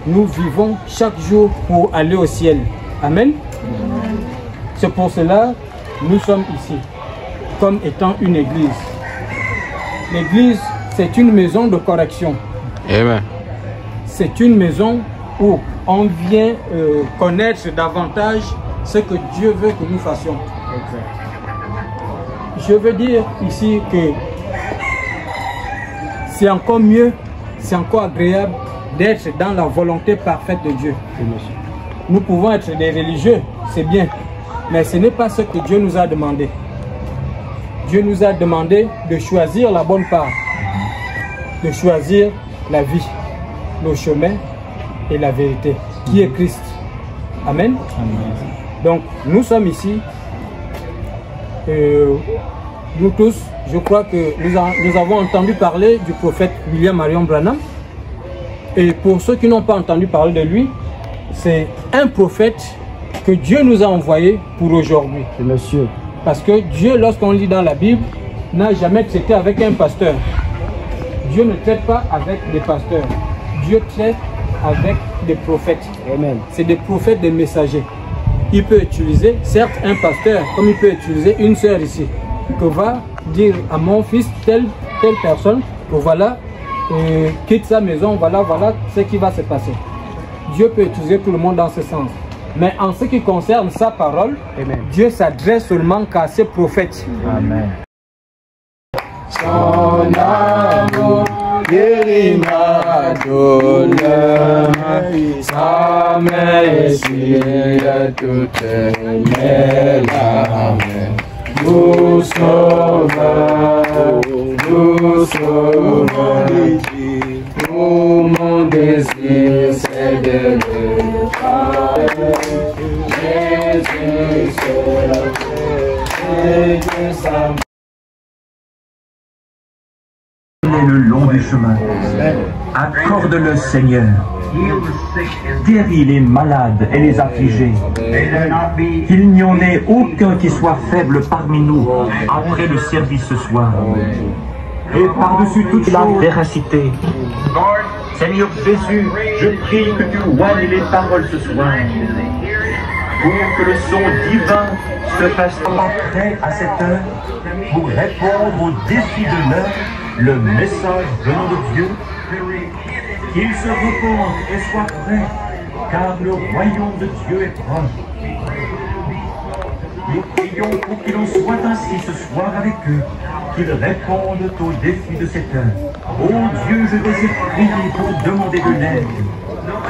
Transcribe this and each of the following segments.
Nous vivons chaque jour pour aller au ciel. Amen. C'est pour cela que nous sommes ici, comme étant une église. L'église, c'est une maison de correction. Amen. C'est une maison où on vient connaître davantage ce que Dieu veut que nous fassions. Je veux dire ici que c'est encore mieux, c'est encore agréable d'être dans la volonté parfaite de Dieu. Nous pouvons être des religieux, c'est bien, mais ce n'est pas ce que Dieu nous a demandé. Dieu nous a demandé de choisir la bonne part, de choisir la vie, le chemin et la vérité, qui est Christ. Amen. Donc, nous sommes ici, nous tous, je crois que nous avons entendu parler du prophète William Marion Branham. Et pour ceux qui n'ont pas entendu parler de lui, c'est un prophète que Dieu nous a envoyé pour aujourd'hui. Monsieur. Parce que Dieu, lorsqu'on lit dans la Bible, n'a jamais traité avec un pasteur. Dieu ne traite pas avec des pasteurs. Dieu traite avec des prophètes. Amen. C'est des prophètes, des messagers. Il peut utiliser, certes, un pasteur, comme il peut utiliser une sœur ici, que va dire à mon fils, telle personne, que voilà, quitte sa maison, voilà ce qui va se passer. Dieu peut utiliser tout le monde dans ce sens. Mais en ce qui concerne sa parole, amen, Dieu s'adresse seulement qu'à ses prophètes. Amen. Son amour guérit ma douleur, sa merci à toutes mes larmes. Nous sauvons, tout mon désir c'est de le faire. Jésus c'est que ça. Le long du chemin. Accorde-le, Seigneur. Guéris les malades et les affligés. Qu'il n'y en ait aucun qui soit faible parmi nous après le service ce soir. Et par-dessus toute la véracité, Seigneur Jésus, je prie que tu oignes les paroles ce soir, pour que le son divin se fasse prêt à cette heure pour répondre aux défis de l'heure, le message venant de Dieu, qu'il se repose et soit prêt, car le royaume de Dieu est proche. Nous prions pour qu'il en soit ainsi ce soir avec eux, qu'ils répondent aux défis de cette heure. Oh Dieu, je désire prier pour demander de l'aide,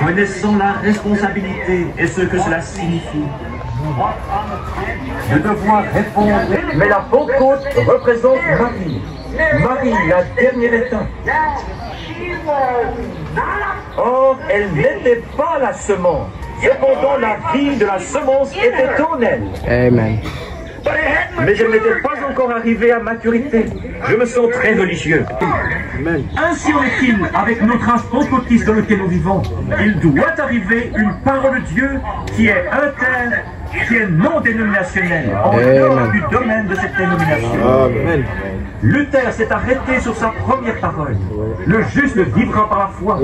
connaissant la responsabilité et ce que cela signifie. De devoir répondre, mais la Pentecôte représente Marie. Marie, la dernière étape. Or, elle n'était pas la semence. Cependant, la vie de la semence était en elle. Amen. Mais je n'étais pas encore arrivé à maturité. Je me sens très religieux. Amen. Ainsi en est-il avec notre âge pentecôtiste dans lequel nous vivons. Il doit arriver une parole de Dieu qui est interne, qui est non dénominationnelle, en dehors du domaine de cette dénomination. Amen. Luther s'est arrêté sur sa première parole. Le juste vivra par la foi.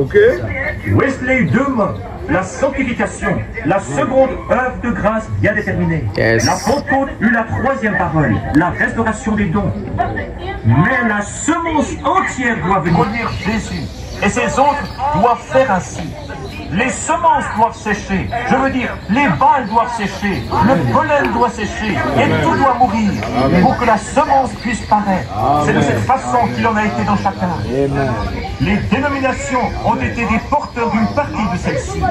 Wesley, deux mots. La sanctification, la seconde œuvre de grâce bien déterminée. La Pentecôte eut la troisième parole, la restauration des dons. Mais la semence entière doit venir. Connaître Jésus. Et ces autres doivent faire ainsi. Les semences doivent sécher. Je veux dire, les balles doivent sécher. Le pollen doit sécher. Et tout doit mourir pour que la semence puisse paraître. C'est de cette façon qu'il en a été dans chacun. Les dénominations ont été des porteurs d'une partie de celle-ci.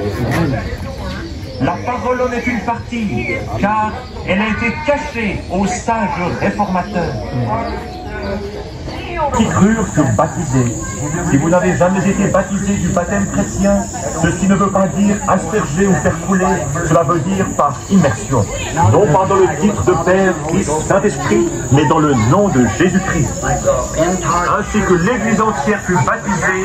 La parole en est une partie, car elle a été cachée aux sages réformateurs. Qui crurent furent baptisés. Si vous n'avez jamais été baptisé du baptême chrétien, ceci ne veut pas dire asperger ou faire couler, cela veut dire par immersion. Non pas dans le titre de Père, Fils, Saint-Esprit, mais dans le nom de Jésus-Christ. Ainsi que l'Église entière fut baptisée,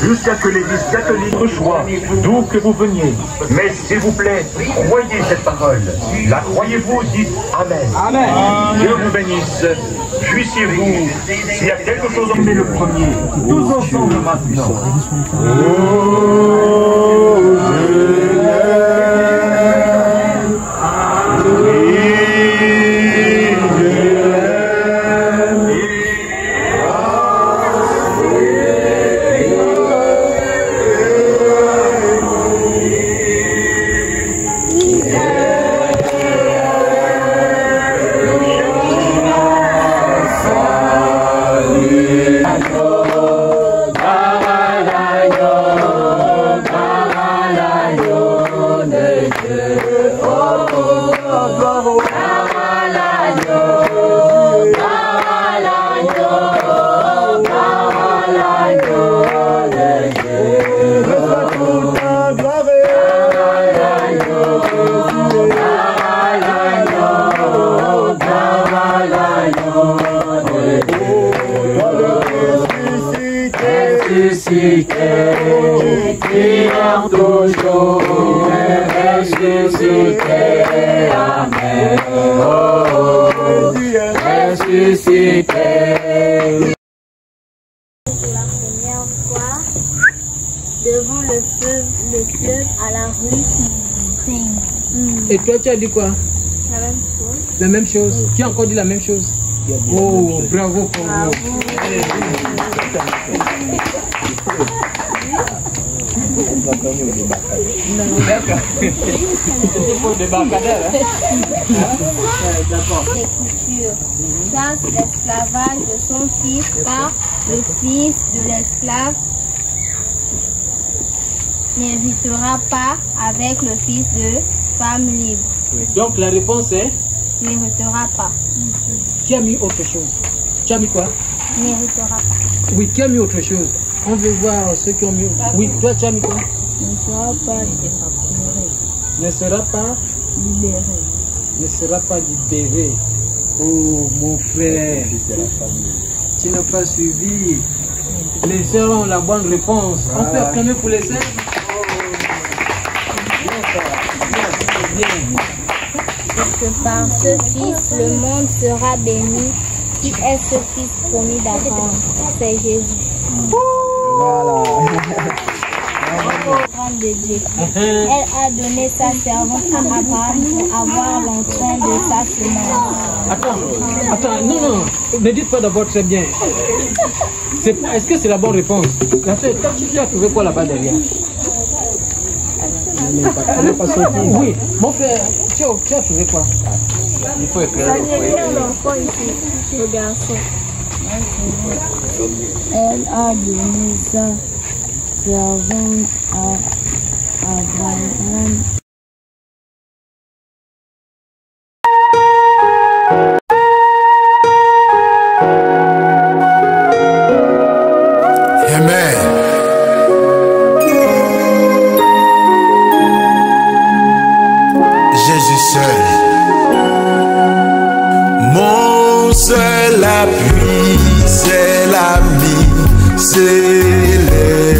jusqu'à que l'Église catholique choix, d'où que vous veniez. Mais s'il vous plaît, croyez cette parole. La croyez-vous, dites Amen. Amen. Dieu vous bénisse. Puissiez-vous, s'il y a quelque chose, on met le premier. Tous ensemble maintenant. Devant le fleuve à la rue Seine. Et toi, tu as dit quoi? La même chose. La même chose. Qui a encore dit la même chose? Oh, bravo pour vous. D'accord. C'était pour le débarcadère. L'écriture chasse l'esclavage de son fils car le fils de l'esclave n'héritera pas avec le fils de femme libre. Donc la réponse est? N'héritera pas. Qui a mis autre chose? Tu as mis quoi? N'héritera pas. Oui, qui a mis autre chose? On veut voir ceux qui ont mis. Oui, toi tu as mis quoi? Ne sera pas libéré. Ne sera pas Libéré. ne sera pas libéré. Oh mon frère, tu n'as pas suivi. Les sœurs ont la bonne réponse. On peut acclamer pour les sœurs. Que par ce fils, le monde sera béni. Qui est ce fils promis d'Abraham? C'est Jésus. Voilà. De Dieu. Elle a donné sa servante à Abraham pour avoir l'entrain de sa semence. Attends, non, ne dites pas d'abord très bien. Est-ce que c'est la bonne réponse? La sœur, tu as trouvé quoi là-bas derrière? Oui, mon frère, tu as trouvé quoi? Il faut écrire. L'enfant ici, le garçon. Elle a donné sa servante à Abraham. Jésus seul, mon seul appui, c'est l'ami céleste.